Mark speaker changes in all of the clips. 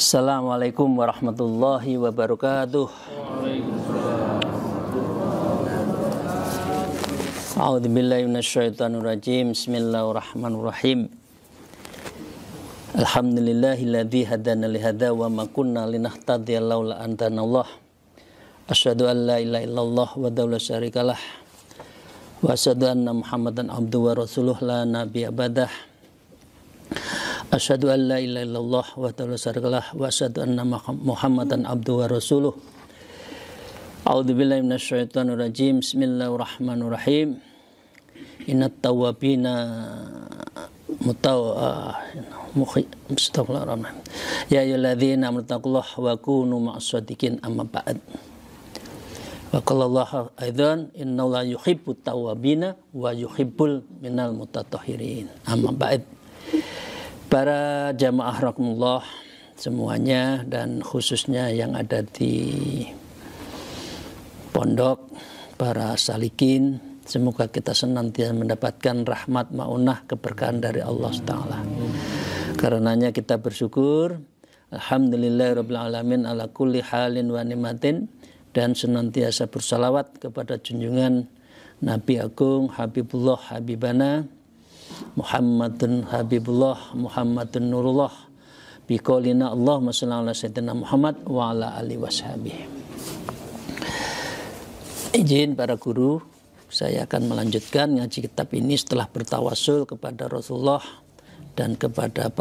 Speaker 1: Assalamualaikum warahmatullahi wabarakatuh. A'udzubillahi minasyaitonirrajim. Bismillahirrahmanirrahim. Alhamdulillahilladzi hadana lihada wa ma kunna linahtadiya laula an hadanallah. Asyhadu an la ilaha illallah wa la syarikalah. Wa asyhadu anna Muhammadan abduhu wa rasuluh la nabiyya ba'dah. Asyhadu an la ilaha illallah wa la syarikalah wa asyhadu anna Muhammadan abduhu wa rasuluh. A'udzubillahi minasyaitonirrajim. Bismillahirrahmanirrahim. Innat tawwabina Mustaghfirullah. Ya ayyuhalladzina amanu taqullaha wa kunu ma'as-shadiqin amma ba'd. Wa qala Allah aidan innallaha yuhibbut tawwabina wa yuhibbul minal mutatahhirin. Amma ba'd. Para jamaah rahimakumullah semuanya dan khususnya yang ada di pondok, para salikin, semoga kita senantiasa mendapatkan rahmat maunah keberkahan dari Allah Ta'ala. Karenanya kita bersyukur, alhamdulillahirabbil alamin ala kulli halin wa ni'matin, dan senantiasa bersalawat kepada junjungan Nabi Agung Habibullah Habibana Muhammadun Habibullah Muhammadun Nurullah biqaulina Allahumma shalli ala sayyidina Muhammad wa ala alihi washabihi. Izin para guru, saya akan melanjutkan ngaji kitab ini setelah bertawasul kepada Rasulullah dan kepada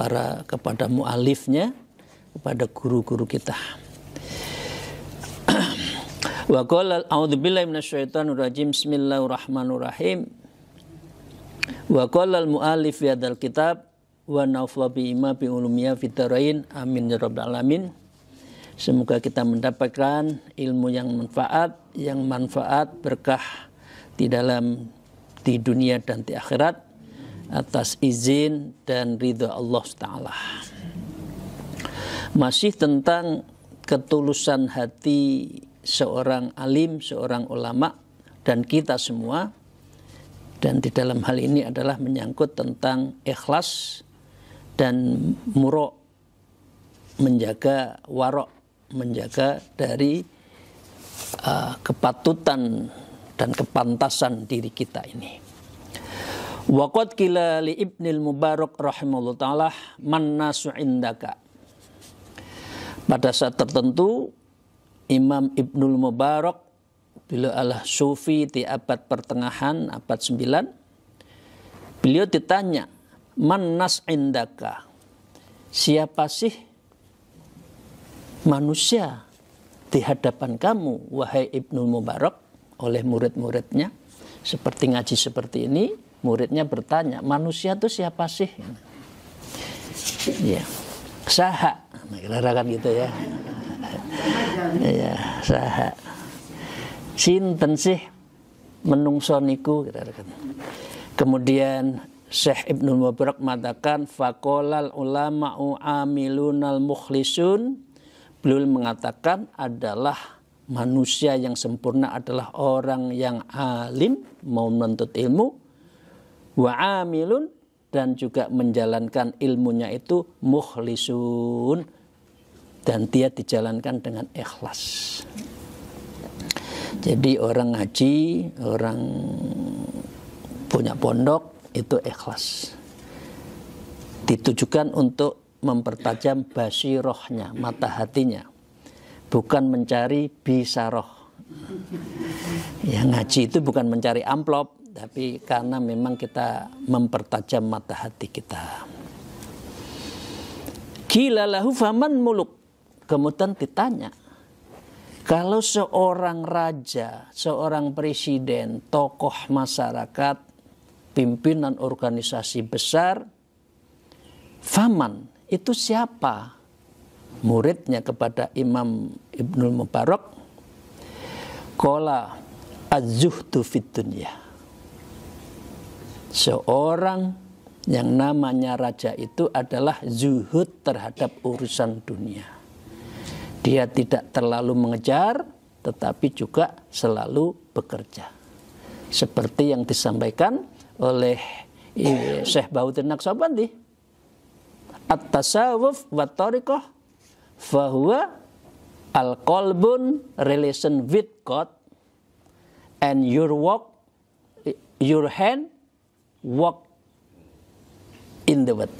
Speaker 1: mu'alifnya, kepada guru-guru kita. Wa qala a'udzubillahi minasyaitonirrajim. Bismillahirrahmanirrahim. Wa qala al-mu'allif fi hadzal kitab wa naf'a bi ima bi ulumiyya fid dharain amin ya rabbal alamin. Semoga kita mendapatkan ilmu yang manfaat berkah di dunia dan di akhirat atas izin dan ridha Allah Ta'ala. Masih tentang ketulusan hati seorang alim, seorang ulama dan kita semua. Dan di dalam hal ini adalah menyangkut tentang ikhlas dan murok, menjaga warok, menjaga dari kepatutan dan kepantasan diri kita ini. Waqad qila li Ibnul Mubarak rahimahullah ta'ala man nasu indaka. Pada saat tertentu Imam Ibnul Mubarak, beliau adalah sufi di abad pertengahan, abad 9. Beliau ditanya, man nas indaka, siapa sih manusia di hadapan kamu, wahai Ibnul Mubarak, oleh murid-muridnya. Seperti ngaji seperti ini, muridnya bertanya, manusia itu siapa sih? Ya, saha, kira-kira kan gitu ya. Ya, saha. Sinten sih menungso niku. Kemudian Syekh Ibnul Mubarak mengatakan faqolal ulama'u amilunal mukhlisun. Beliau mengatakan adalah manusia yang sempurna adalah orang yang alim, mau menuntut ilmu, wa amilun, dan juga menjalankan ilmunya itu mukhlisun, dan dia dijalankan dengan ikhlas. Jadi orang ngaji, orang punya pondok itu ikhlas. Ditujukan untuk mempertajam basirohnya, mata hatinya. Bukan mencari bisaroh. Ya, ngaji itu bukan mencari amplop, tapi karena memang kita mempertajam mata hati kita. Qila lahu faman muluk. Kemudian ditanya, kalau seorang raja, seorang presiden, tokoh masyarakat, pimpinan organisasi besar, faman, itu siapa? Muridnya kepada Imam Ibnul Mubarak, qala az-zuhdu fid dunya. Seorang yang namanya raja itu adalah zuhud terhadap urusan dunia. Dia tidak terlalu mengejar, tetapi juga selalu bekerja. Seperti yang disampaikan oleh Syekh Bahuddin Naqsyabandi. At-tasawuf wa tariqah fahuwa al-qalbun relation with God and your hand walk in the world.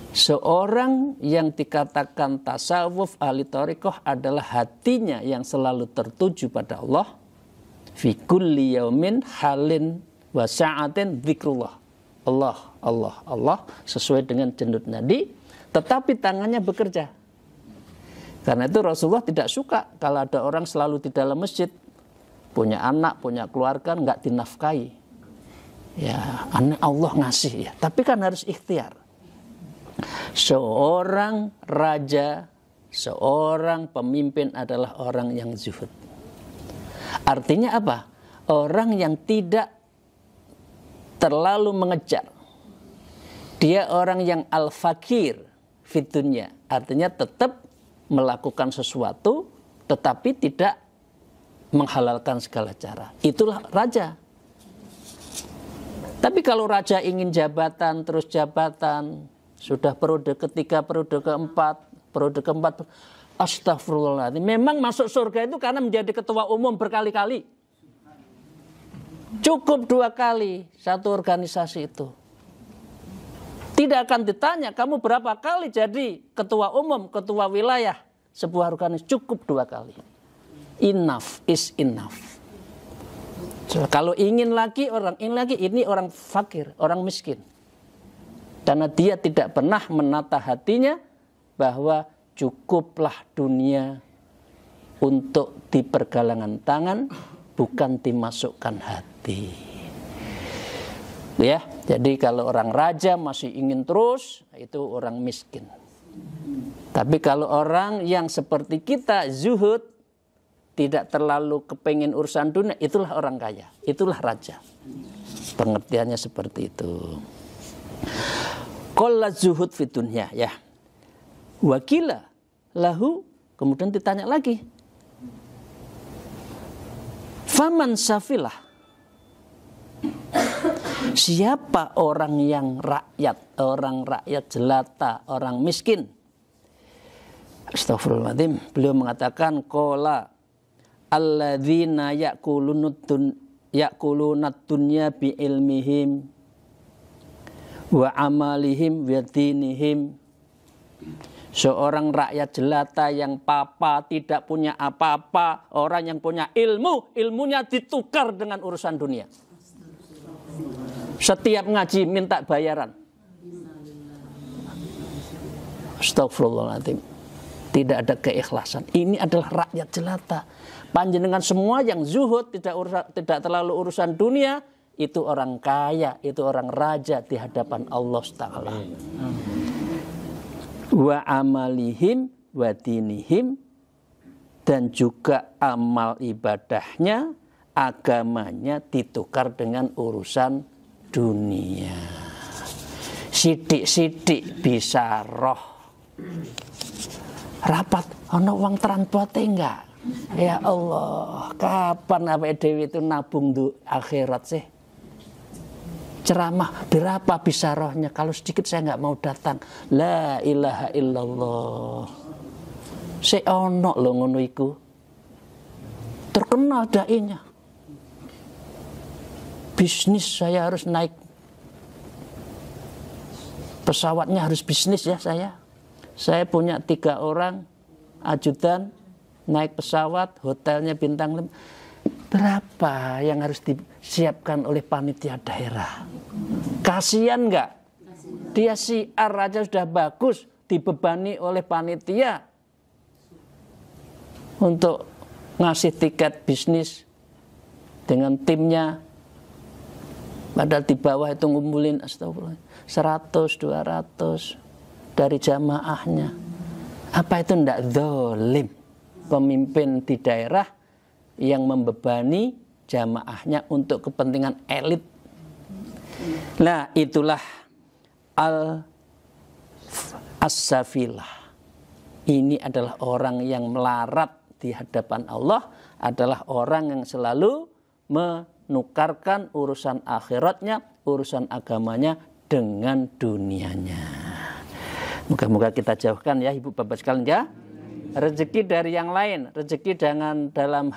Speaker 1: Seorang yang dikatakan tasawuf ahli thariqah adalah hatinya yang selalu tertuju pada Allah. Fi kulli yaumin halin wa sa'atin dzikrullah. Allah, Allah, Allah sesuai dengan jendut nadi, tetapi tangannya bekerja. Karena itu Rasulullah tidak suka kalau ada orang selalu di dalam masjid, punya anak, punya keluarga, nggak dinafkahi. Ya, Allah ngasih ya, tapi kan harus ikhtiar. Seorang raja, seorang pemimpin adalah orang yang zuhud. Artinya apa? Orang yang tidak terlalu mengejar. Dia orang yang al-fakir fitunya. Artinya tetap melakukan sesuatu tetapi tidak menghalalkan segala cara. Itulah raja. Tapi kalau raja ingin jabatan, terus jabatan, sudah periode ketiga, periode keempat, astagfirullahaladzim. Memang masuk surga itu karena menjadi ketua umum berkali-kali. Cukup 2 kali satu organisasi itu. Tidak akan ditanya kamu berapa kali jadi ketua umum, ketua wilayah sebuah organisasi. Cukup 2 kali. Enough is enough. So, kalau ingin lagi, ini orang fakir, orang miskin. Karena dia tidak pernah menata hatinya bahwa cukuplah dunia untuk dipergalangan tangan, bukan dimasukkan hati. Ya, jadi kalau orang raja masih ingin terus, itu orang miskin. Tapi kalau orang yang seperti kita zuhud, tidak terlalu kepengen urusan dunia, itulah orang kaya, itulah raja. Pengertiannya seperti itu. Qalla zuhud fi dunya, ya. Wakila lahu, kemudian ditanya lagi. Faman safilah. Siapa orang yang orang rakyat jelata, orang miskin? Astagfirullahaladzim. Beliau mengatakan qala alladzina ya'kulunad dunya bi ilmihim wa amalihim wa dinihim. Seorang rakyat jelata yang tidak punya apa-apa, orang yang punya ilmu, ilmunya ditukar dengan urusan dunia. Setiap ngaji minta bayaran. Astagfirullahaladzim. Tidak ada keikhlasan. Ini adalah rakyat jelata. Panjenengan semua yang zuhud, tidak terlalu urusan dunia, itu orang kaya, itu orang raja di hadapan Allah Ta'ala. Wa amalihim wa dinihim, dan juga amal ibadahnya, agamanya ditukar dengan urusan dunia. Sidik-sidik bisa roh. Rapat, ana uang transporte enggak? Ya Allah, kapan awake dhewe itu nabung du akhirat sih? Ceramah berapa bisa rohnya? Kalau sedikit saya nggak mau datang. La ilaha illallah. Si ono lho ngono iku. Terkenal dainya. Bisnis saya harus naik. Pesawatnya harus bisnis ya saya. Saya punya 3 orang ajudan, naik pesawat, hotelnya bintang 5. Berapa yang harus disiapkan oleh panitia daerah? Kasian nggak? Dia siar aja sudah bagus, dibebani oleh panitia untuk ngasih tiket bisnis dengan timnya. Padahal di bawah itu ngumpulin 100, 200 dari jamaahnya. Apa itu ndak zalim? Pemimpin di daerah yang membebani jamaahnya untuk kepentingan elit. Nah, itulah as-safilah. Ini adalah orang yang melarat di hadapan Allah, adalah orang yang selalu menukarkan urusan akhiratnya, urusan agamanya dengan dunianya. Moga-moga kita jauhkan ya ibu bapak sekalian ya. Rezeki dari yang lain, rezeki jangan dalam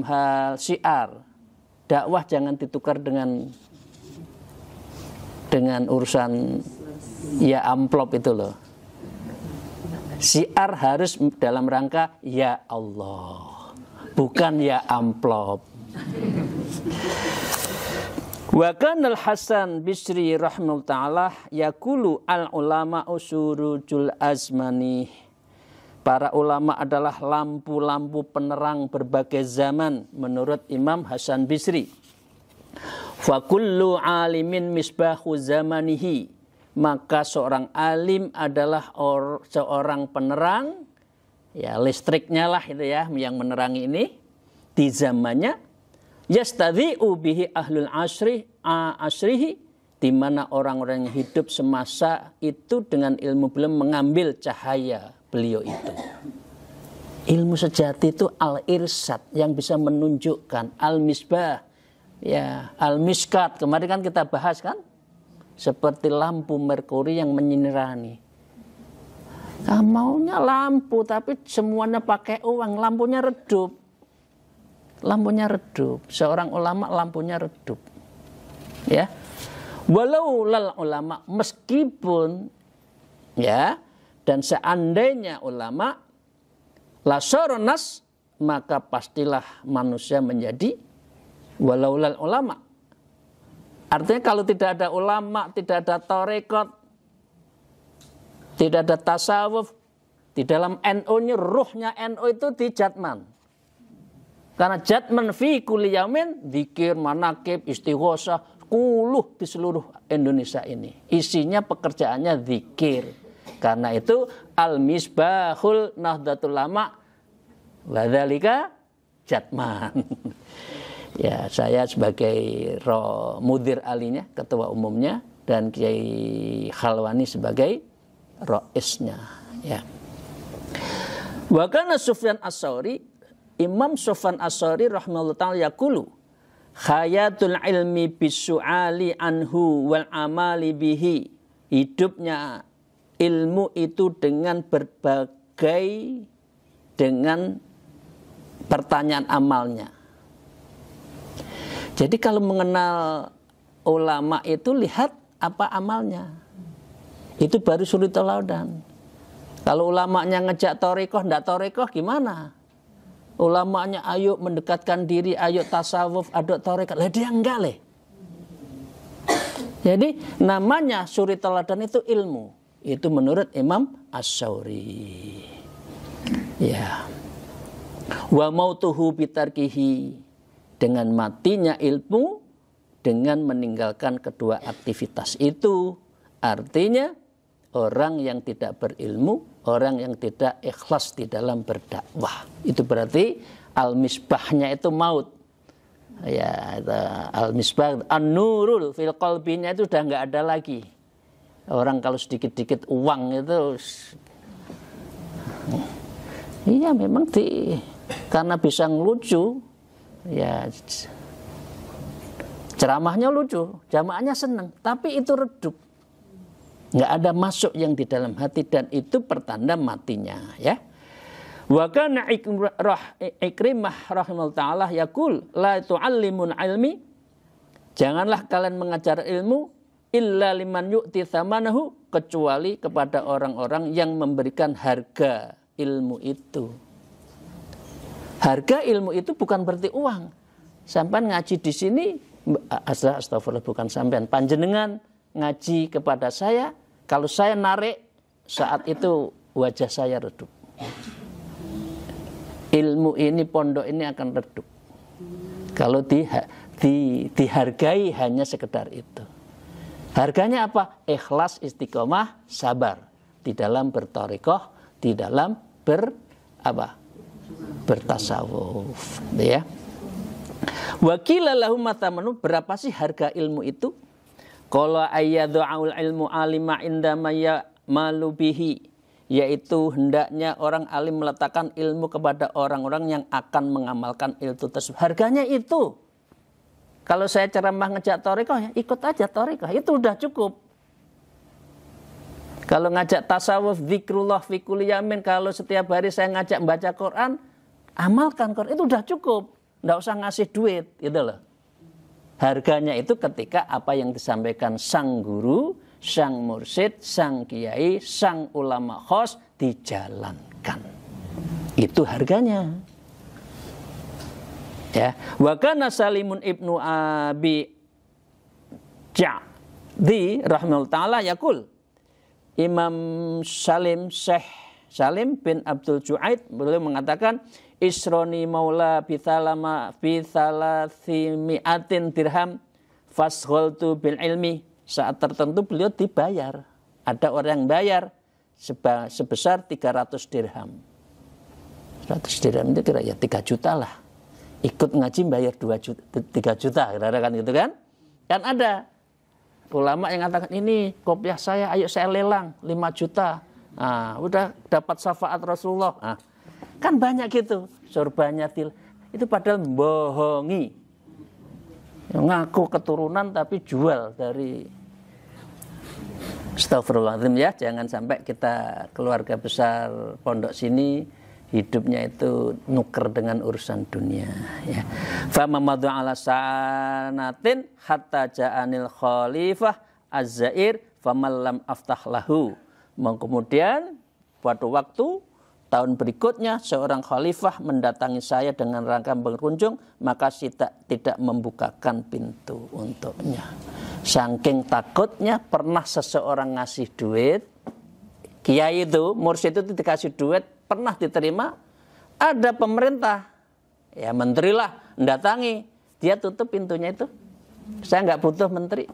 Speaker 1: hal syiar. Dakwah jangan ditukar dengan urusan ya amplop itu loh. Syiar harus dalam rangka ya Allah, bukan ya amplop. Wa kana Al-Hasan Bisri rahimahullah ta'ala yaqulu al-ulama usurujul azmani. Para ulama adalah lampu-lampu penerang berbagai zaman menurut Imam Hasan Bisri. Fa kullu alimin misbahu zamanihi. Maka seorang alim adalah seorang penerang, ya listriknya lah itu ya yang menerangi ini di zamannya. Yastadhi'u bihi ahlul asrihi, di mana orang-orang yang hidup semasa itu dengan ilmu beliau mengambil cahaya beliau itu. Ilmu sejati itu al-irsyad yang bisa menunjukkan, al-misbah, ya al-miskat. Kemarin kan kita bahas kan, seperti lampu merkuri yang menyinirani. Nah, maunya lampu tapi semuanya pakai uang, lampunya redup. Lampunya redup. Seorang ulama lampunya redup. Ya. Walau lal ulama, meskipun ya, dan seandainya ulama la soronas, maka pastilah manusia menjadi walau lal ulama. Artinya kalau tidak ada ulama, tidak ada tarekat, tidak ada tasawuf, di dalam NU-nya, ruhnya NU itu di jatman. Karena jatman fi kulli yaumin, dzikir, manaqib, istighosah, kuluh di seluruh Indonesia ini. Isinya pekerjaannya dzikir. Karena itu al-misbahul nahdlatul ulama wadzalika jatman. Ya, saya sebagai mudir alinya, ketua umumnya, dan Kiai Khalwani sebagai roisnya. Ya. Wa kana Sufyan As-Tsauri, Imam Sufyan As-Tsauri rahimahullah ta'ala yaqulu, hayatul ilmi bisu'ali anhu wal amali bihi. Hidupnya ilmu itu dengan pertanyaan amalnya. Jadi kalau mengenal ulama itu lihat apa amalnya. Itu baru suri teladan. Kalau ulamanya ngejak torikoh, ndak torikoh gimana? Ulamanya ayo mendekatkan diri, ayo tasawuf, ayo torikoh. Lah dia enggak leh. Jadi namanya suri teladan itu ilmu. Itu menurut Imam As-Tsauri. Ya. Wa mautuhu bitarkihi, dengan matinya ilmu dengan meninggalkan kedua aktivitas itu. Artinya orang yang tidak berilmu, orang yang tidak ikhlas di dalam berdakwah. Itu berarti al-misbahnya itu maut. Ya, al-misbah an-nurul fil qalbinya itu udah enggak ada lagi. Orang kalau sedikit-dikit uang itu iya memang karena bisa ngelucu, ya ceramahnya lucu, jamaahnya senang, tapi itu redup, nggak ada masuk yang di dalam hati, dan itu pertanda matinya. Ya. Wa kana Ikrimah rahimahullah ta'ala yaqul la tu'allimun ilmi, janganlah kalian mengajar ilmu illa liman yu'ti thamanahu, kecuali kepada orang-orang yang memberikan harga ilmu itu. Harga ilmu itu bukan berarti uang. Sampean ngaji di sini, astagfirullah, bukan sampean, panjenengan ngaji kepada saya, kalau saya narik saat itu wajah saya redup. Ilmu ini, pondok ini akan redup kalau dihargai hanya sekedar itu. Harganya apa? Ikhlas, istiqomah, sabar di dalam bertorikoh, di dalam bertasawuf, ya. Wakila lahum matamanu, berapa sih harga ilmu itu? Qala ayyadha'ul ilmu alima indama ya'malu bihi, yaitu hendaknya orang alim meletakkan ilmu kepada orang-orang yang akan mengamalkan ilmu tersebut. Harganya itu. Kalau saya ceramah ngejak torikoh, ya ikut aja torikoh, itu udah cukup. Kalau ngajak tasawuf, zikrullah fi kulli yamin, kalau setiap hari saya ngajak baca Quran, amalkan Quran, itu udah cukup. Nggak usah ngasih duit, gitu loh. Harganya itu ketika apa yang disampaikan sang guru, sang mursyid, sang kiai, sang ulama khos dijalankan. Itu harganya. Ya, wa kana Salimun ibnu Abi Ja'di rahimahullah ta'ala yaqul, Imam Salim, Syekh Salim bin Abdul Ju'aid beliau mengatakan, Isroni maula bithalama bithalathimi'atin dirham fasgholtu bil ilmi. Saat tertentu beliau dibayar. Ada orang yang bayar sebesar 300 dirham. 100 dirham itu kira ya 3 juta lah. Ikut ngaji bayar 2 juta, 3 juta, kira-kira kan gitu kan? Kan ada ulama yang mengatakan, ini kopiah saya, ayo saya lelang 5 juta. Nah, udah dapat syafaat Rasulullah. Nah, kan banyak gitu. Sorbannya itu padahal bohongi. Ngaku keturunan tapi jual dari. Astagfirullahaladzim ya. Jangan sampai kita keluarga besar pondok sini hidupnya itu nuker dengan urusan dunia, ya. Famamadu ala sanatin hatta ja'anil khalifah az-zair famallam aftah lahu. Kemudian pada waktu tahun berikutnya seorang khalifah mendatangi saya dengan rangka berkunjung, maka tidak membukakan pintu untuknya. Saking takutnya, pernah seseorang ngasih duit, kiai itu, mursyid itu dikasih duit, pernah diterima, ada pemerintah, ya menteri lah, mendatangi, dia tutup pintunya itu. Saya nggak butuh menteri,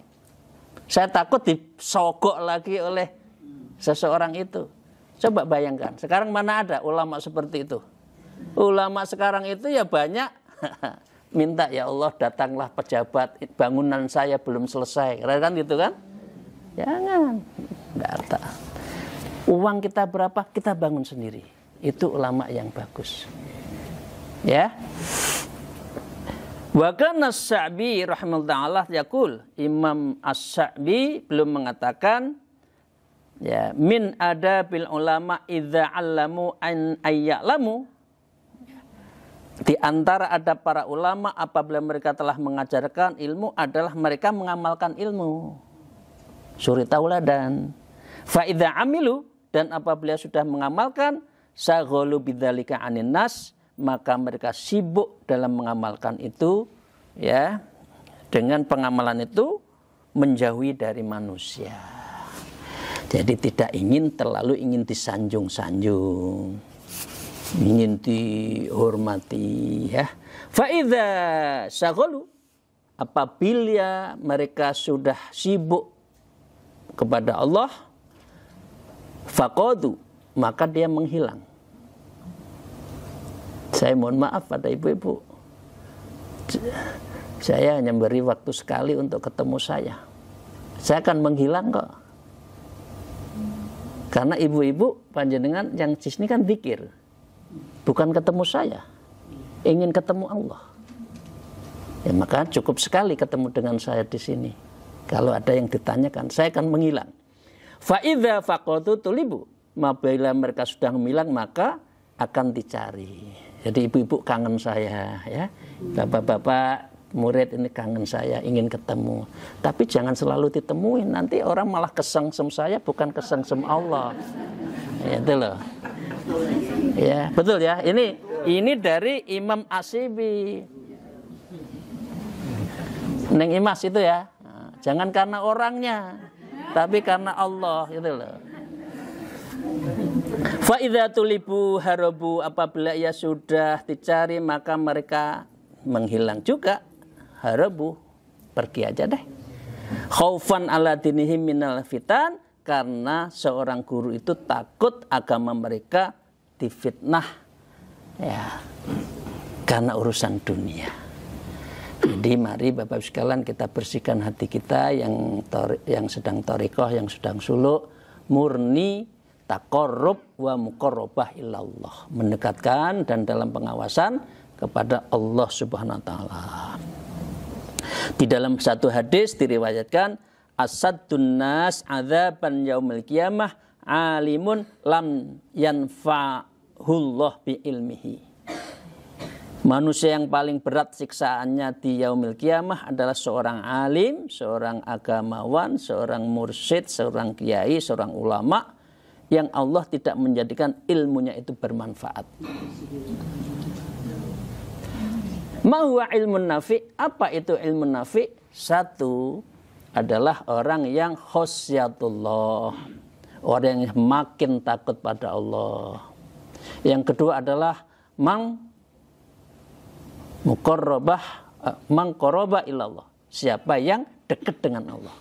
Speaker 1: saya takut disogok lagi oleh seseorang itu. Coba bayangkan, sekarang mana ada ulama seperti itu? Ulama sekarang itu ya banyak minta, ya Allah datanglah pejabat, bangunan saya belum selesai, kan gitu kan? Jangan, nggak ada. Uang kita berapa, kita bangun sendiri. Itu ulama yang bagus. Ya. Wa kana As-Sa'bi rahimahullah yaqul, Imam As-Sa'bi belum mengatakan, ya, min adabil ulama idza 'allamu an ayya'lamu. Di antara adab para ulama apabila mereka telah mengajarkan ilmu adalah mereka mengamalkan ilmu. Suri tauladan. Fa idza 'amilu, dan apabila sudah mengamalkan, saghalu bidzalika 'anin nas, maka mereka sibuk dalam mengamalkan itu, ya. Dengan pengamalan itu menjauhi dari manusia. Jadi tidak terlalu ingin disanjung-sanjung, ingin dihormati, ya. Fa idza saghalu, apabila mereka sudah sibuk kepada Allah, faqadu, maka dia menghilang. Saya mohon maaf pada ibu-ibu, saya hanya beri waktu sekali untuk ketemu saya akan menghilang kok. Karena ibu-ibu panjenengan yang di sini kan zikir, bukan ketemu saya, ingin ketemu Allah. Ya, maka cukup sekali ketemu dengan saya di sini. Kalau ada yang ditanyakan, saya akan menghilang. Fa idza faqatu tulibu, apabila mereka sudah menghilang maka akan dicari. Jadi ibu-ibu kangen saya, ya. Bapak-bapak murid ini kangen saya, ingin ketemu. Tapi jangan selalu ditemuin, nanti orang malah kesengsem saya, bukan kesengsem Allah. Ya, itu loh. Ya, betul ya. Ini dari Imam As-Syafi'i. Neng Imas itu ya. Nah, jangan karena orangnya, tapi karena Allah, itu loh. Fa idza tulibu harabu, apabila ia sudah dicari maka mereka menghilang juga. Harabu, pergi aja deh. Khaufan ala dinihim minal fitan, karena seorang guru itu takut agama mereka difitnah, ya, karena urusan dunia. Jadi mari Bapak sekalian kita bersihkan hati kita yang sedang thariqah, yang sedang suluk, murni taqarrub wa muqarrabah ilallah, mendekatkan dan dalam pengawasan kepada Allah Subhanahu wa taala. Di dalam satu hadis diriwayatkan, asaddun nas adzaban yaumil qiyamah alimun lam yanfa'hullah bi ilmihi. Manusia yang paling berat siksaannya di yaumil kiamah adalah seorang alim, seorang agamawan, seorang mursyid, seorang kiai, seorang ulama yang Allah tidak menjadikan ilmunya itu bermanfaat. Ma huwa ilmun nafi? Apa itu ilmu nafi? Satu adalah orang yang khosyatullah, orang yang makin takut pada Allah. Yang kedua adalah mangqarraba ilallah, siapa yang dekat dengan Allah.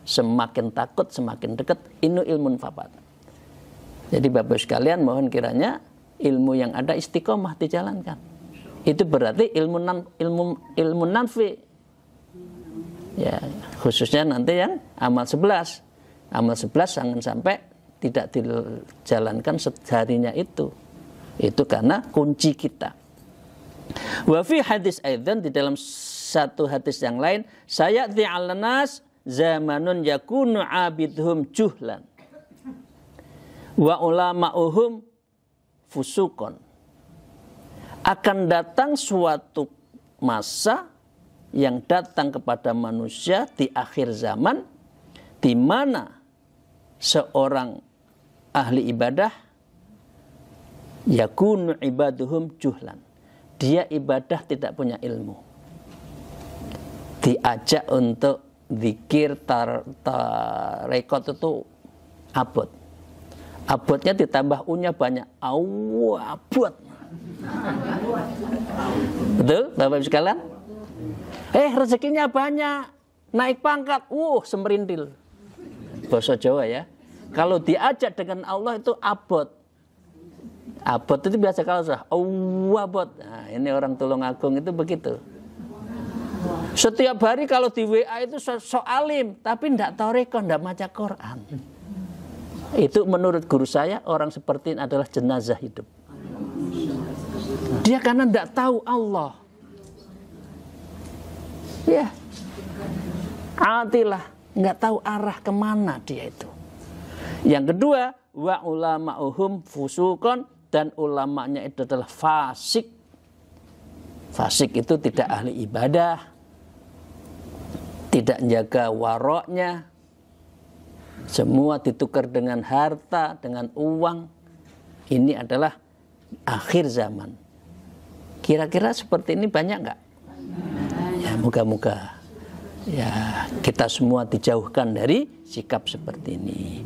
Speaker 1: Semakin takut, semakin dekat, ini ilmu nafi. Jadi Bapak sekalian, mohon kiranya ilmu yang ada istiqomah dijalankan. Itu berarti ilmu nafi. Ya, khususnya nanti yang amal 11. Amal 11 jangan sampai tidak dijalankan seharinya itu. Itu karena kunci kita. Wa fi hadis aidan, di dalam satu hadis yang lain, sayati 'alan nas zamanun yakunu 'abidhum juhlan wa ulama'uhum fusukon. Akan datang suatu masa yang datang kepada manusia di akhir zaman, di mana seorang ahli ibadah yakunu ibaduhum juhlan, dia ibadah tidak punya ilmu, diajak untuk zikir tarekot itu abot. Abotnya ditambah unya banyak. Abot. Betul, Bapak Ibu sekalian? Rezekinya banyak. Naik pangkat. Semerintil. Bahasa Jawa ya. Kalau diajak dengan Allah itu abot. Abot itu biasa kalau sudah. Abot. Nah, ini orang Tulungagung itu begitu. Setiap hari kalau di WA itu alim. Tapi tidak tahu reko, tidak baca Quran. Itu menurut guru saya, orang seperti ini adalah jenazah hidup. Dia karena tidak tahu Allah. Ya, atilah, nggak tahu arah kemana dia itu. Yang kedua, wa ulama'uhum fusukon, dan ulamanya itu adalah fasik. Fasik itu tidak ahli ibadah, tidak menjaga waroknya. Semua ditukar dengan harta, dengan uang. Ini adalah akhir zaman. Kira-kira seperti ini banyak nggak? Ya, moga-moga ya kita semua dijauhkan dari sikap seperti ini.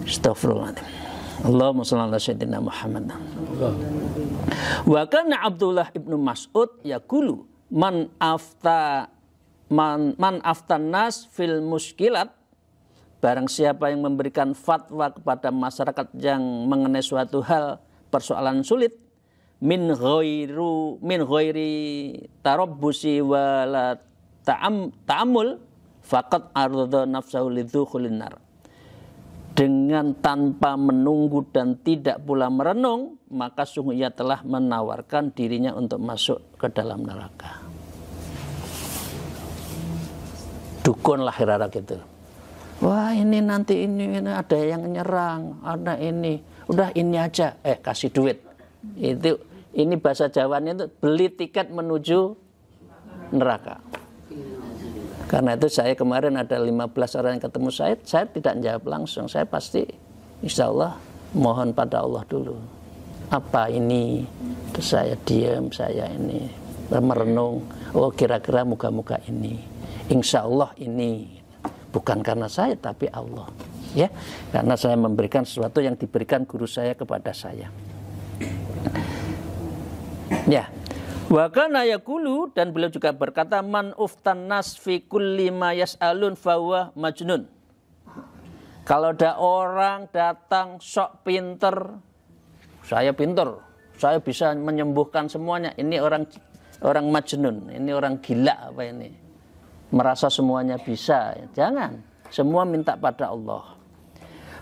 Speaker 1: Astagfirullahaladzim. Allahumma shalli ala sayyidina Muhammad. Wa kana Abdullah ibnu Mas'ud yaqulu man aftan nas fil muskilat. Barang siapa yang memberikan fatwa kepada masyarakat yang mengenai suatu hal persoalan sulit, min ghairi tarabbusi wala ta'amul faqad arda nafsahu lidzukhulin nar. Dengan tanpa menunggu dan tidak pula merenung, maka sungguh ia telah menawarkan dirinya untuk masuk ke dalam neraka. Dukun lah kira-kira gitu. Wah ini nanti ini ada yang nyerang, ada ini, udah ini aja, kasih duit. Ini bahasa Jawanya itu beli tiket menuju neraka. Karena itu saya kemarin ada 15 orang yang ketemu saya tidak jawab langsung, saya pasti insya Allah mohon pada Allah dulu. Apa ini? Terus saya diam, saya ini merenung. Oh kira-kira muka-muka ini, insya Allah ini. Bukan karena saya tapi Allah, ya, karena saya memberikan sesuatu yang diberikan guru saya kepada saya. Ya, wa kana yaqulu, dan beliau juga berkata, man uftan nas fi kulli ma yas'alun fa huwa majnun. Kalau ada orang datang sok pinter, saya pinter, saya bisa menyembuhkan semuanya, ini orang majnun, ini orang gila apa ini? Merasa semuanya bisa. Jangan, semua minta pada Allah.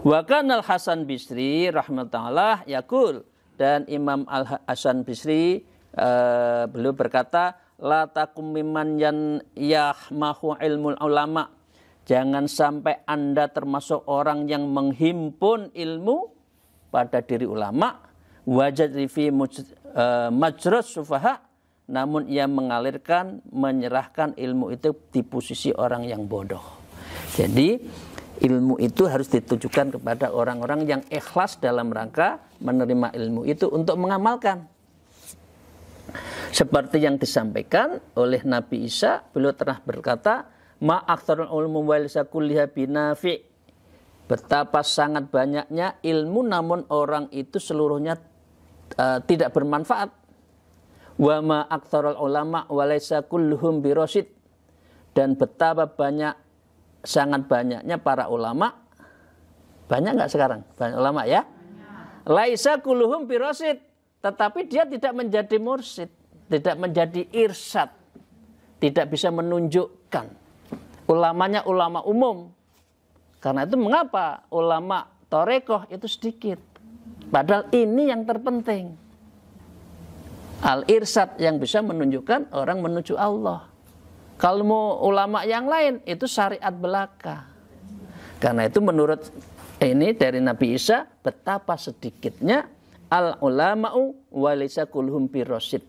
Speaker 1: Wa kana Al-Hasan Bisri rahmatullah yaqul, dan Imam Al-Hasan Bisri beliau berkata, la takum mimman yahmahu ilmul ulama, jangan sampai Anda termasuk orang yang menghimpun ilmu pada diri ulama, wajadri fi majras sufaha, namun ia mengalirkan, menyerahkan ilmu itu di posisi orang yang bodoh. Jadi ilmu itu harus ditujukan kepada orang-orang yang ikhlas dalam rangka menerima ilmu itu untuk mengamalkan. Seperti yang disampaikan oleh Nabi Isa, beliau pernah berkata, ma aktsarul ulum walisa kulliha binafi. Betapa sangat banyaknya ilmu namun orang itu seluruhnya tidak bermanfaat. Wa ma aktsarul ulama walisa kulluhum birasyid. Dan betapa sangat banyaknya para ulama. Banyak enggak sekarang? Banyak ulama ya? Laisa kulluhum birasyid. Tetapi dia tidak menjadi mursyid, tidak menjadi irsyad, tidak bisa menunjukkan. Ulamanya ulama umum. Karena itu mengapa ulama Thariqah itu sedikit. Padahal ini yang terpenting. Al-irsyad yang bisa menunjukkan orang menuju Allah. Kalau mau ulama yang lain itu syariat belaka. Karena itu menurut ini dari Nabi Isa, betapa sedikitnya al-ulama'u walaysa kulluhum birasyid.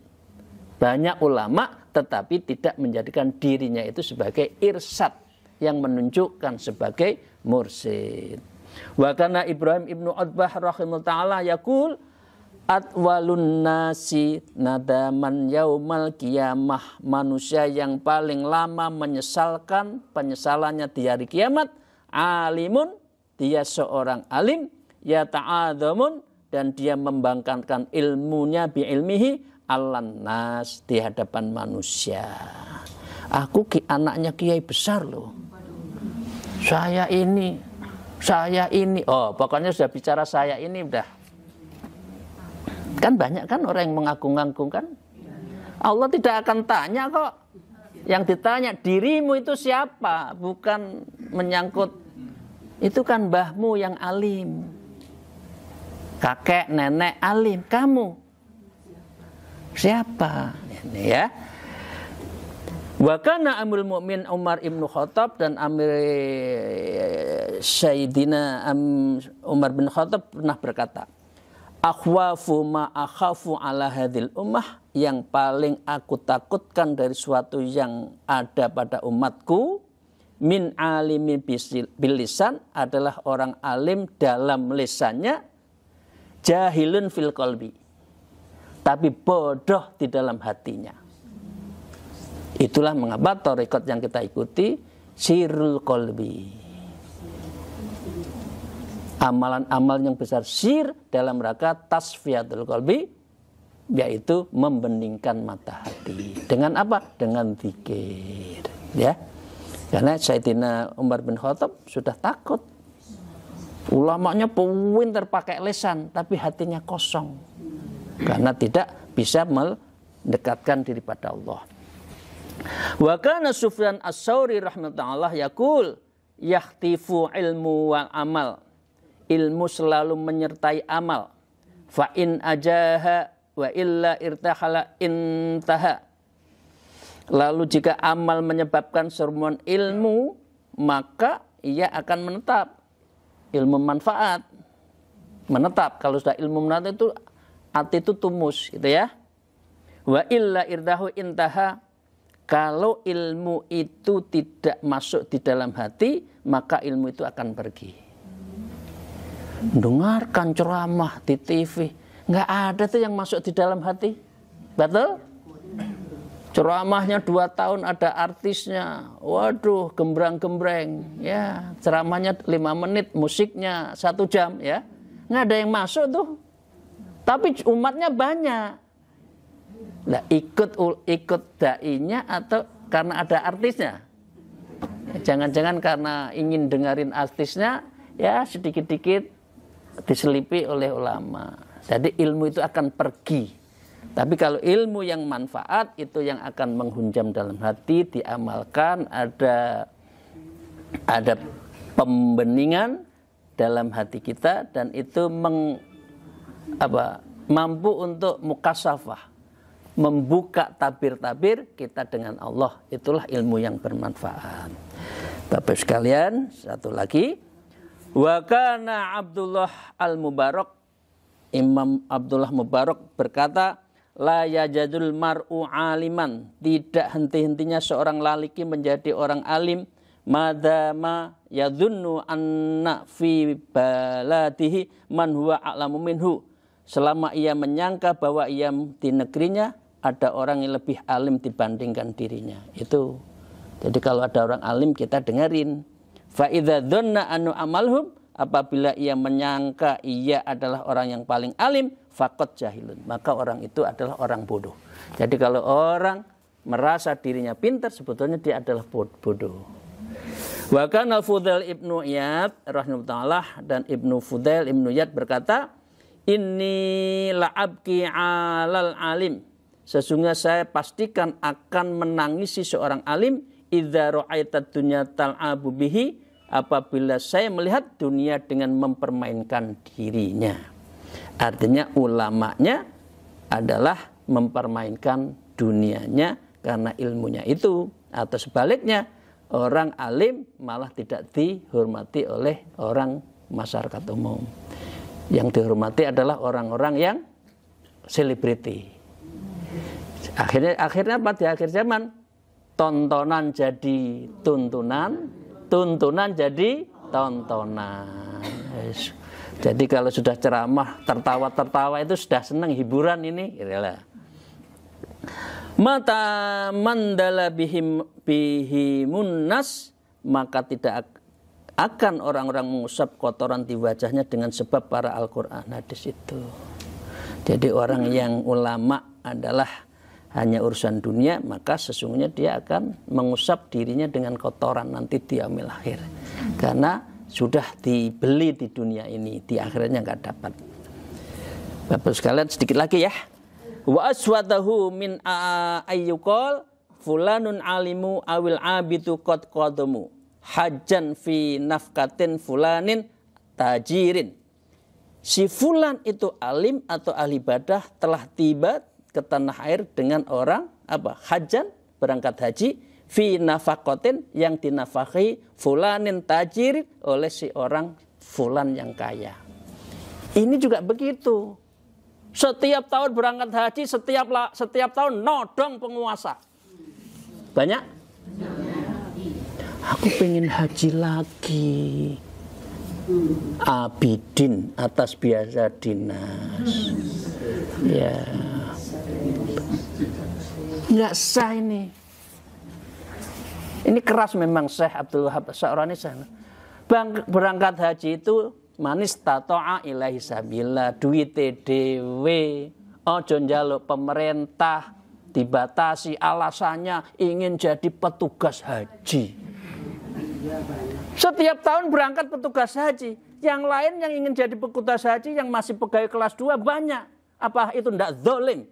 Speaker 1: Banyak ulama tetapi tidak menjadikan dirinya itu sebagai irsyad yang menunjukkan sebagai mursyid. Wa kana Ibrahim ibnu Utbah rahimahullah ta'ala yaqul atwalun nasi nadaman yaumal qiyamah, manusia yang paling lama menyesalkan penyesalannya di hari kiamat, alimun, dia seorang alim, ya ta'adzamun, dan dia membangkangkan ilmunya bi ilmihi alan nas, di hadapan manusia. Aku anaknya kiai besar loh. Saya ini. Oh, pokoknya sudah bicara saya ini udah. Kan banyak kan orang yang mengagung-agungkan. Allah tidak akan tanya kok. Yang ditanya dirimu itu siapa, bukan menyangkut itu kan mbahmu yang alim. Kakek, nenek alim, kamu siapa? Ini ya. Wa kana Amirul Mukminin Umar ibnu Khattab, dan Amir Sayyidina Umar bin Khattab pernah berkata, akhwafu ma akhafu ala hadhil ummah, yang paling aku takutkan dari suatu yang ada pada umatku, min alimin bil lisan, adalah orang alim dalam lisannya, jahilun fil qalbi, tapi bodoh di dalam hatinya. Itulah mengapa thariqat yang kita ikuti sirrul qalbi. Amalan-amal yang besar sir dalam rangka tasfiyatul qalbi, yaitu membeningkan mata hati. Dengan apa? Dengan zikir, ya. Karena Sayyidina Umar bin Khattab sudah takut. Ulamanya pintar pakai lisan, tapi hatinya kosong. Karena tidak bisa mendekatkan diri pada Allah. Wa kana Sufyan As-Tsauri rahimahullah yaqul yahtifu ilmu wal amal. Ilmu selalu menyertai amal. Fa in ajaha wa illa irtahala intaha. Lalu jika amal menyebabkan serumuan ilmu, maka ia akan menetap. Ilmu manfaat menetap. Kalau sudah ilmu menetap itu hati itu tumus, gitu ya. Wa illa irdahu intaha. Kalau ilmu itu tidak masuk di dalam hati, maka ilmu itu akan pergi. Dengarkan ceramah di TV, nggak ada tuh yang masuk di dalam hati, betul? Ceramahnya 2 tahun ada artisnya, waduh gembrang-gembreng, ya. Ceramahnya 5 menit, musiknya 1 jam, ya. Nggak ada yang masuk tuh. Tapi umatnya banyak. Nah, ikut dai-nya atau karena ada artisnya? Jangan-jangan karena ingin dengerin artisnya, ya sedikit-dikit diselipi oleh ulama. Jadi ilmu itu akan pergi. Tapi kalau ilmu yang manfaat itu yang akan menghunjam dalam hati, diamalkan, ada pembeningan dalam hati kita, dan itu mampu untuk mukasafah, membuka tabir-tabir kita dengan Allah. Itulah ilmu yang bermanfaat. Bapak sekalian, satu lagi. Wa kana Abdullah al-Mubarak, Imam Abdullah Mubarak berkata, la yajadul mar'u aliman, tidak henti-hentinya seorang lalaki menjadi orang alim, madama yadhunnu anna fi baladihi man huwa a'lamu minhu, selama ia menyangka bahwa ia di negerinya ada orang yang lebih alim dibandingkan dirinya. Itu. Jadi kalau ada orang alim kita dengerin. Fa idza dhanna annu amalhum, apabila ia menyangka ia adalah orang yang paling alim, faqad jahilun, maka orang itu adalah orang bodoh. Jadi kalau orang merasa dirinya pintar, sebetulnya dia adalah bodoh. Wa kana Fudail ibnu Iyad rahimahullah, dan Ibnu Fudail ibnu Iyad berkata, inni la'abki 'alal alim, sesungguhnya saya pastikan akan menangisi seorang alim, idza ra'aita dunya tal'abu bihi, apabila saya melihat dunia dengan mempermainkan dirinya. Artinya ulamanya adalah mempermainkan dunianya karena ilmunya itu, atau sebaliknya orang alim malah tidak dihormati oleh orang masyarakat umum. Yang dihormati adalah orang-orang yang selebriti. Akhirnya apa di akhir zaman? Tontonan jadi tuntunan, tuntunan jadi tontonan. Jadi kalau sudah ceramah tertawa-tertawa itu sudah senang, hiburan ini. Mata mandala bihimun nas, maka tidak akan orang-orang mengusap kotoran di wajahnya dengan sebab para Al-Quran hadis itu. Jadi orang yang ulama adalah hanya urusan dunia, maka sesungguhnya dia akan mengusap dirinya dengan kotoran nanti di yaumil akhir. Karena sudah dibeli di dunia ini, di akhirnya nggak dapat. Bapak sekalian, sedikit lagi ya. Wa aswadahu min ayyuqal fulanun alimu awil abidu qad qadamu hajjan fi nafkatin fulanin tajirin. Si fulan itu alim atau ahli ibadah telah tiba ke tanah air dengan orang apa? Hajan, berangkat haji, fi nafaqatin, yang dinafkahi, fulanin tajir, oleh si orang fulan yang kaya. Ini juga begitu. Setiap tahun berangkat haji, setiap tahun nodong penguasa. Banyak? Aku pengen haji lagi. Abidin atas biasa dinas. Ya. Nggak sah ini. Ini keras memang Syekh Abdul Wahab As-Sa'rani. Berangkat haji itu manis tato'a ilahi sabila, duwite dhewe, ojo njaluk pemerintah, dibatasi alasannya ingin jadi petugas haji. Setiap tahun berangkat petugas haji. Yang lain yang ingin jadi petugas haji yang masih pegawai kelas 2 banyak. Apa itu ndak zalim?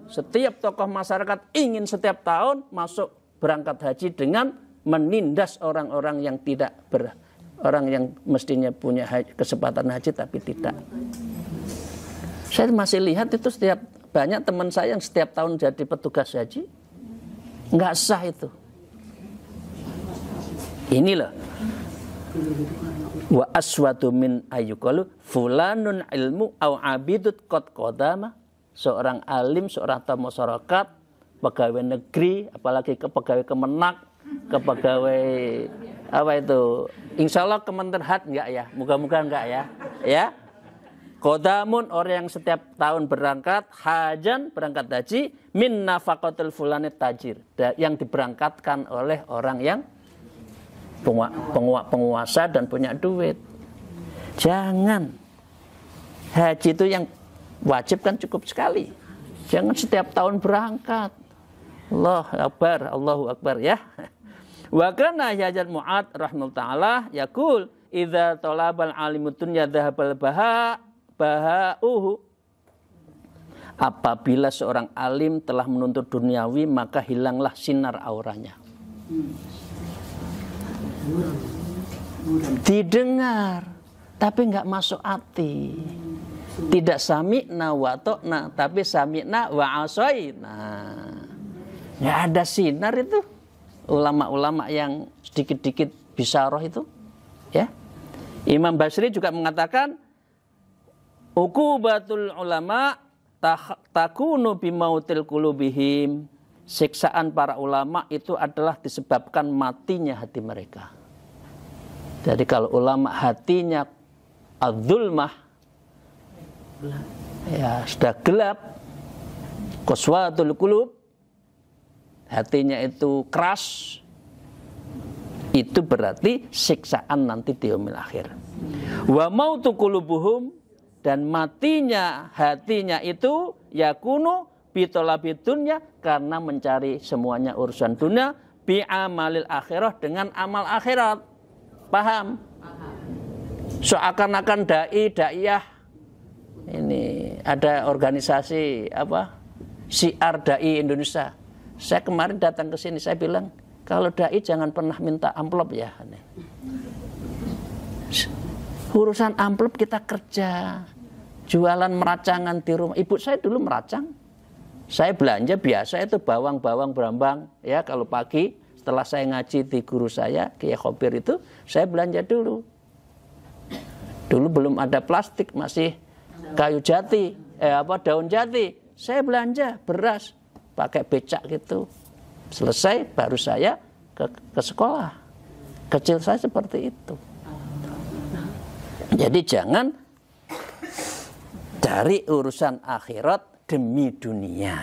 Speaker 1: Setiap tokoh masyarakat ingin setiap tahun masuk berangkat haji dengan menindas orang-orang yang tidak orang yang mestinya punya kesempatan haji tapi tidak. Saya masih lihat itu setiap banyak teman saya yang setiap tahun jadi petugas haji, nggak sah itu. Inilah wa aswatu min ayyuqalu fulanun ilmu au abidut qad qadama, seorang alim, seorang tamu masyarakat, pegawai negeri, apalagi ke pegawai Kemenak, ke pegawai apa itu, insya Allah Kementerian enggak ya, moga-moga enggak ya, ya. Qadamun, orang yang setiap tahun berangkat hajan, berangkat haji, min nafaqatul fulanit tajir, yang diberangkatkan oleh orang yang penguasa dan punya duit. Jangan, haji itu yang wajib kan cukup sekali. Jangan setiap tahun berangkat. Allahu Akbar ya. Wa kana Yazid Mu'ad rahimahullah ta'ala yaqul idza talabal alimutun yadhhabal bahauhu. Apabila seorang alim telah menuntut duniawi, maka hilanglah sinar auranya. Didengar tapi enggak masuk hati. Tidak sami'na wa ta'na, tapi sami'na wa asaina. Nggak ada sinar itu. Ulama-ulama yang sedikit-sedikit bisyarah itu, ya. Imam Basri juga mengatakan uqubatul ulama takunu bimautil qulubihim. Siksaan para ulama itu adalah disebabkan matinya hati mereka. Jadi kalau ulama hatinya adzulmah, ya sudah gelap, qaswatul qulub, hatinya itu keras, itu berarti siksaan nanti di yaumil akhir. Wa mautu qulubuhum, dan matinya hatinya itu yakunu bitolabi dunya, karena mencari semuanya urusan dunia, bi amalil akhirah, dengan amal akhirat. Paham? Seakan-akan daiyah ini ada organisasi apa? Syiar Dai Indonesia. Saya kemarin datang ke sini, saya bilang kalau dai jangan pernah minta amplop ya. Urusan amplop kita kerja, jualan meracangan di rumah. Ibu saya dulu meracang. Saya belanja biasa itu bawang-bawang berambang, ya kalau pagi setelah saya ngaji di guru saya Kiai Khobir itu, saya belanja dulu. Dulu belum ada plastik, masih kayu jati, daun jati. Saya belanja beras pakai becak gitu. Selesai baru saya ke sekolah. Kecil saya seperti itu. Jadi jangan cari urusan akhirat demi dunia.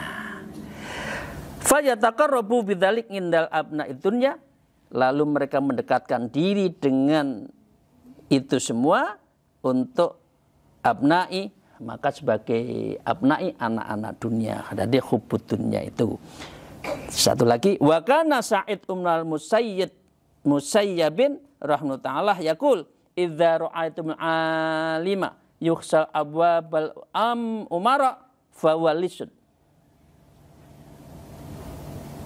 Speaker 1: Fayataqarrabu bidzalik indal abna'id dunya, lalu mereka mendekatkan diri dengan itu semua untuk abna'i, maka sebagai abna'i anak-anak dunia. Jadi hubbud dunya itu. Satu lagi, wa kana Sa'id ibnul Musayyabin rahimahullah ta'ala yaqul idza ra'aitumul alima yukhsal abwabal umara fawalisud.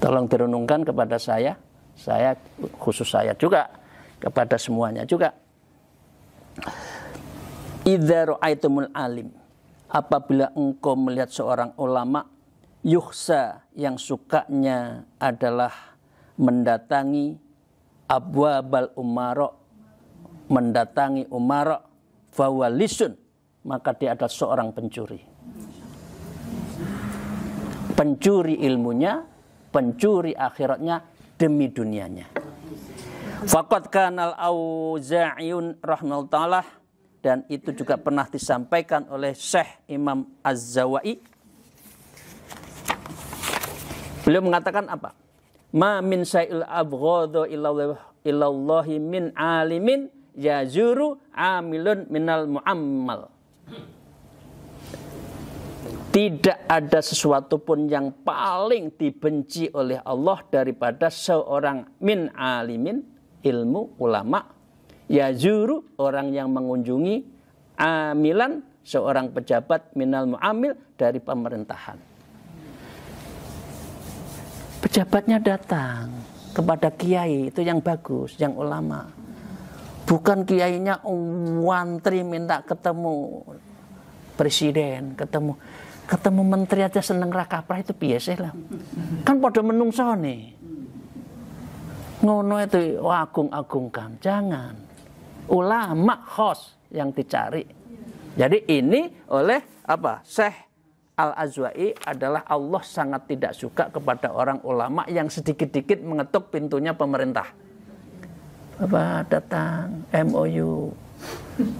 Speaker 1: Tolong direnungkan kepada saya khusus saya juga, kepada semuanya juga. Idza ra'aitumul alim, apabila engkau melihat seorang ulama, yukhsa, yang sukanya adalah mendatangi abwabal umara, mendatangi umara, fawalisun, maka dia adalah seorang pencuri. Pencuri ilmunya, pencuri akhiratnya demi dunianya. Faqad kanal Auza'iun rahimahullah ta'ala, dan itu juga pernah disampaikan oleh Syekh Imam Az-Zawa'i. Beliau mengatakan apa? Ma min syai'il abghadha ilallahi min alimin yazuru amilun minal mu'ammal. Tidak ada sesuatu pun yang paling dibenci oleh Allah daripada seorang min alimin, ilmu ulama, yazuru, orang yang mengunjungi, amilan, seorang pejabat, minal mu'amil, dari pemerintahan. Pejabatnya datang kepada kiai, itu yang bagus, yang ulama. Bukan kiainya wantri minta ketemu presiden, ketemu menteri aja seneng rakaprah, itu biasa lah. Kan pada menungso nih. Ngono itu agung-agungkan. Jangan. Ulama khos yang dicari. Jadi ini oleh apa? Syekh Al-Azwa'i adalah Allah sangat tidak suka kepada orang ulama yang sedikit-dikit mengetuk pintunya pemerintah. Bapak datang, MOU.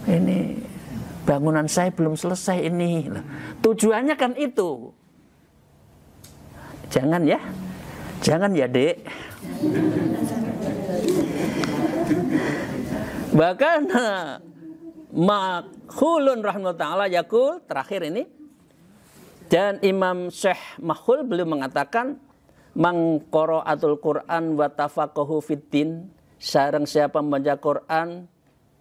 Speaker 1: Ini bangunan saya belum selesai ini. Tujuannya kan itu. Jangan ya. Jangan ya, Dek. Bahkan Makhulun rahimahullah ta'ala yaqul, terakhir ini, dan Imam Syekh Makhul beliau mengatakan man qara'atul Qur'an wa tafaqahu fiddin, sareng siapa membaca Quran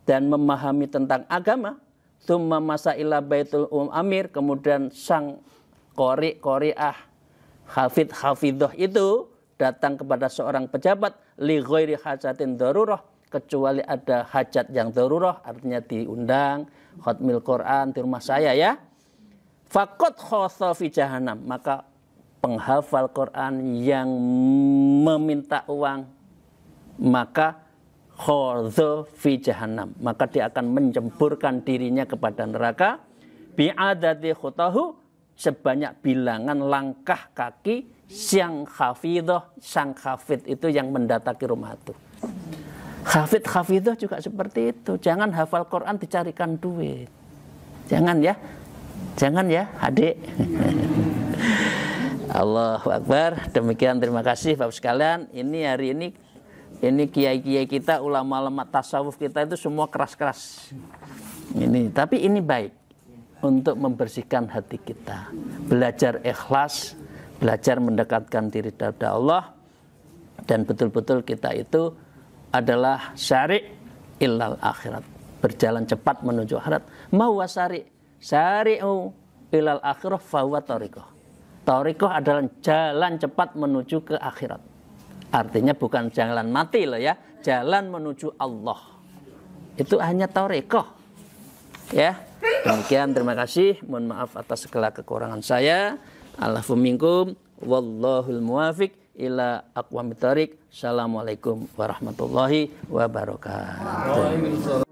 Speaker 1: dan memahami tentang agama, tsumma masaila baitul amir, kemudian sang qari'ah hafidh-hafidhah itu datang kepada seorang pejabat li ghairi hajatin darurah, kecuali ada hajat yang darurah, artinya diundang khatmil Quran di rumah saya ya, faqad khassa fi jahannam, maka penghafal Quran yang meminta uang maka khadha fi jahannam, maka dia akan menjemburkan dirinya kepada neraka bi'adati khutahu, sebanyak bilangan langkah kaki sang hafidhah, sang hafid itu yang mendatangi rumah itu. Hafidhah juga seperti itu. Jangan hafal Quran dicarikan duit. Jangan ya. Jangan ya, adik. Allahu Akbar. Demikian, terima kasih Bapak sekalian. Ini hari ini kiai-kiai kita, ulama-ulama tasawuf kita itu semua keras-keras. Tapi ini baik untuk membersihkan hati kita. Belajar ikhlas, belajar mendekatkan diri kepada Allah, dan betul-betul kita itu adalah syari' illal akhirat. Berjalan cepat menuju akhirat. Mau syari'u illal akhirah fahuwa thariqah. Thariqah adalah jalan cepat menuju ke akhirat. Artinya bukan jalan mati loh ya, jalan menuju Allah. Itu hanya thariqah. Ya. Demikian, terima kasih. Mohon maaf atas segala kekurangan saya. Alaikum minkum wallahul muwafiq ila aqwamit thariq. Assalamualaikum warahmatullahi wabarakatuh.